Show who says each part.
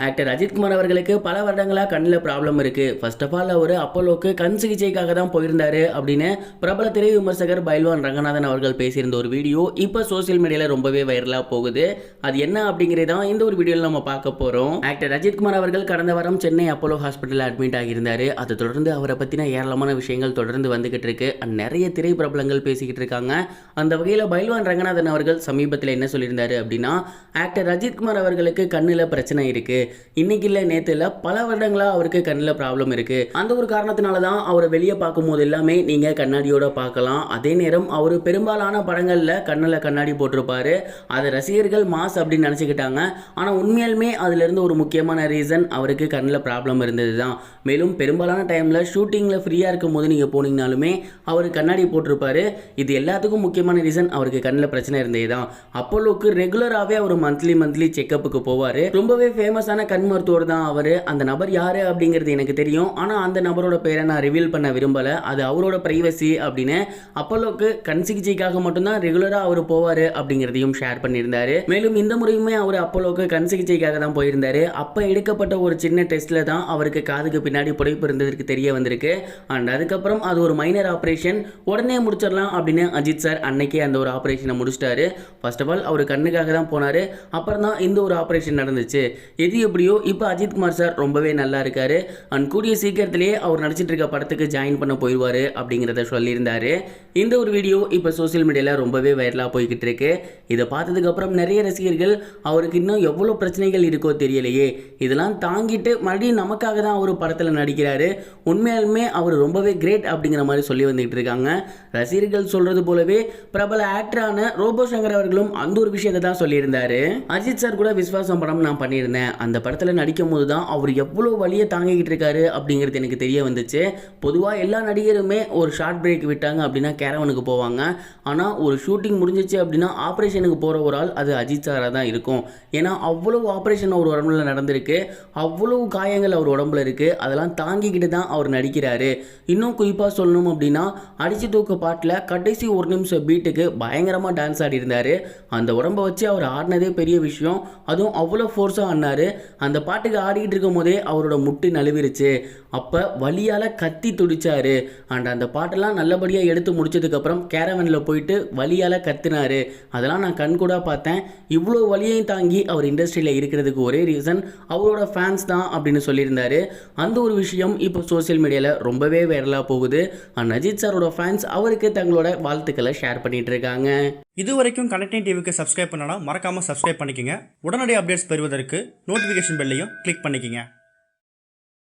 Speaker 1: Actor Ajithkumar அவர்களுக்கு பல வருடங்களாக கண்ணில் ப்ராப்ளம் இருக்கு. ஃபர்ஸ்ட் ஆஃப் ஆல் அவர் அப்போலோக்கு கண் சிகிச்சைக்காக தான் போயிருந்தாரு அப்படின்னு பிரபல திரை விமர்சகர் பைல்வான் ரங்கநாதன் அவர்கள் பேசியிருந்த ஒரு வீடியோ இப்போ சோசியல் மீடியாவில் ரொம்பவே வைரலாக போகுது. அது என்ன அப்படிங்கிறதான் இந்த ஒரு வீடியோவில் நம்ம பார்க்க போகிறோம். ஆக்டர் அஜித்குமார் அவர்கள் கடந்த வாரம் சென்னை அப்போலோ ஹாஸ்பிட்டலில் அட்மிட் ஆகியிருந்தாரு. அதை தொடர்ந்து அவரை பற்றின ஏராளமான விஷயங்கள் தொடர்ந்து வந்துகிட்டு இருக்கு. நிறைய திரை பிரபலங்கள் பேசிக்கிட்டு இருக்காங்க. அந்த வகையில் பைல்வான் ரங்கநாதன் அவர்கள் சமீபத்தில் என்ன சொல்லியிருந்தாரு அப்படின்னா, ஆக்டர் அஜித்குமார் அவர்களுக்கு கண்ணில் பிரச்சனை இருக்கு. இன்னைக்கு இல்லை நேற்று இல்லை, பல வருடங்களாக அவருக்கு கண்ணில் ப்ராப்ளம் இருக்கு. அந்த ஒரு காரணத்தினால தான் அவரை வெளியே பார்க்கும்போது எல்லாமே நீங்கள் கண்ணாடியோட பார்க்கலாம். அதே நேரம் அவர் பெரும்பாலான படங்களில் கண்ணில் கண்ணாடி போட்டிருப்பாரு. அதை ரசிகர்கள் மாஸ் அப்படின்னு நினச்சிக்கிட்டாங்க. ஆனால் உண்மையாலுமே அதிலிருந்து ஒரு முக்கியமான ரீசன் அவருக்கு கண்ணில் ப்ராப்ளம் இருந்தது தான். மேலும் பெரும்பாலான டைமில் ஷூட்டிங்கில் ஃப்ரீயாக இருக்கும் போது நீங்கள் போனீங்கனாலுமே அவர் கண்ணாடி போட்டிருப்பாரு. இது எல்லாத்துக்கும் முக்கியமான ரீசன் அவருக்கு கண்ணில் பிரச்சனை இருந்தது தான். அப்போலோக்கு ரெகுலராகவே அவர் மந்த்லி செக்கப்புக்கு போவார். ரொம்பவே ஃபேமஸான கண் மருத்துவர் தான் அவர். அந்த நபர் யாரு அப்படிங்கிறது எனக்கு தெரியும். ஆனால் அந்த நபரோட பேரை நான் ரிவீல் பண்ண விரும்பலை. அது அவரோட பிரைவசி அப்படின்னு அப்போலோக்கு கண் சிகிச்சைக்காக மட்டும்தான் ரெகுலராக அவர் போவார் அப்படிங்கிறதையும் ஷேர் பண்ணியிருந்தாரு. மேலும் இந்த முறையுமே அவர் அப்போலோக்கு கண் சிகிச்சைக்காக தான் போயிருந்தாரு. அப்போ எடுக்கப்பட்ட ஒரு சின்ன டெஸ்ட்ல தான் அவருக்கு காதுக்கு பின்னாடி புடைப்பு இருந்ததற்கு தெரிய வந்திருக்கு. அண்ட் அதுக்கப்புறம் அது ஒரு மைனர் ஆப்ரேஷன், உடனே முடிச்சிடலாம் அப்படின்னு அஜித் சார் அன்னைக்கே அந்த ஒரு ஆப்ரேஷனை முடிச்சிட்டாரு. ஃபர்ஸ்ட் ஆஃப் ஆல் அவர் கண்ணுக்காக தான் போனார். அப்புறம் தான் இந்த ஒரு ஆப்ரேஷன் நடந்துச்சு. எது எப்படியோ இப்போ அஜித்குமார் சார் ரொம்பவே நல்லா இருக்காரு. அண்ட் கூடிய சீக்கிரத்திலேயே அவர் நடிச்சிட்டு இருக்க படத்துக்கு ஜாயின் பண்ண போயிடுவார் அப்படிங்கிறத சொல்லியிருந்தாரு. இந்த ஒரு வீடியோ இப்போ சோசியல் மீடியாவில் ரொம்பவே வைரலாக போய்கிட்டு இருக்கு. இதை பார்த்ததுக்கு அப்புறம் நிறைய ரசிகர்கள் அவருக்கு இன்னும் எவ்வளோ பிரச்சனைகள் இருக்கோ தெரியலையே, இதெல்லாம் தாங்கிட்டு மறுபடியும் நமக்காக தான் அவர் படத்தில் நடிக்கிறாரு, உண்மையாலுமே அவர் ரொம்பவே கிரேட் அப்படிங்கிற மாதிரி சொல்லி வந்துகிட்டு இருக்காங்க. ரசிகர்கள் சொல்றது போலவே பிரபல ஆக்டரான ரோபோ சங்கர் அவர்களும் அந்த ஒரு விஷயத்தை தான் சொல்லியிருந்தாரு. அஜித் சார் கூட விஸ்வாசம் படம் நான் பண்ணியிருந்தேன். அந்த படத்தில் நடிக்கும் போது தான் அவர் எவ்வளோ வழியை தாங்கிக்கிட்டு இருக்காரு அப்படிங்கிறது எனக்கு தெரிய வந்துச்சு. பொதுவாக எல்லா நடிகருமே ஒரு ஷார்ட் பிரேக் விட்டாங்க அப்படின்னா கேரவனுக்கு போவாங்க. ஆனால் ஒரு ஷூட்டிங் முடிஞ்சிச்சு அப்படின்னா ஆப்ரேஷனுக்கு போகிற ஒரு ஆள் அது அஜித் சாராக தான் இருக்கும். ஏன்னா அவ்வளவு ஆப்ரேஷன் அவர் உடம்புல நடந்திருக்கு, அவ்வளவு காயங்கள் அவர் உடம்புல இருக்குது. அதெல்லாம் தாங்கிக்கிட்டு தான் அவர் நடிக்கிறாரு. இன்னும் குறிப்பாக சொல்லணும் அப்படின்னா அடிச்சு தூக்க பாட்டில் கடைசி ஒரு நிமிஷம் பீட்டுக்கு பயங்கரமாக டான்ஸ் ஆடி இருந்தார். அந்த உடம்பை வச்சு அவர் ஆடினதே பெரிய விஷயம். அதுவும் அவ்வளோ ஃபோர்ஸாக ஆடினார். அந்த பாட்டுக்கு ஆடிக்கிட்டு இருக்கும் போதே அவரோட முட்டி நழுவிருச்சு. அப்போ வலியால் கத்தி துடிச்சாரு. அண்ட் அந்த பாட்டெல்லாம் நல்லபடியாக எடுத்து முடிச்சதுக்கப்புறம் கேரவனில் போயிட்டு வலியால் கத்துனாரு. அதெல்லாம் நான் கண் கூட பார்த்தேன். இவ்வளோ வலியையும் தாங்கி அவர் இண்டஸ்ட்ரியில் இருக்கிறதுக்கு ஒரே ரீசன் அவரோட ஃபேன்ஸ் தான் அப்படின்னு சொல்லியிருந்தாரு. அந்த ஒரு விஷயம் இப்போ சோசியல் மீடியாவில் ரொம்பவே வைரலாக போகுது. அண்ட் அஜித் சாரோட ஃபேன்ஸ் அவருக்கு தங்களோட வாழ்த்துக்களை ஷேர் பண்ணிட்டு இருக்காங்க.
Speaker 2: இது வரைக்கும் கனெக்டிங் டிவிக்கு சப்ஸ்கிரைப் பண்ணனா மறக்காமல் சப்ஸ்கிரைப் பண்ணிக்கங்க. உடனடி அப்டேட்ஸ் பெறுவதற்கு நோட்டிஃபிகேஷன் பெல்லையும் கிளிக் பண்ணிக்கங்க.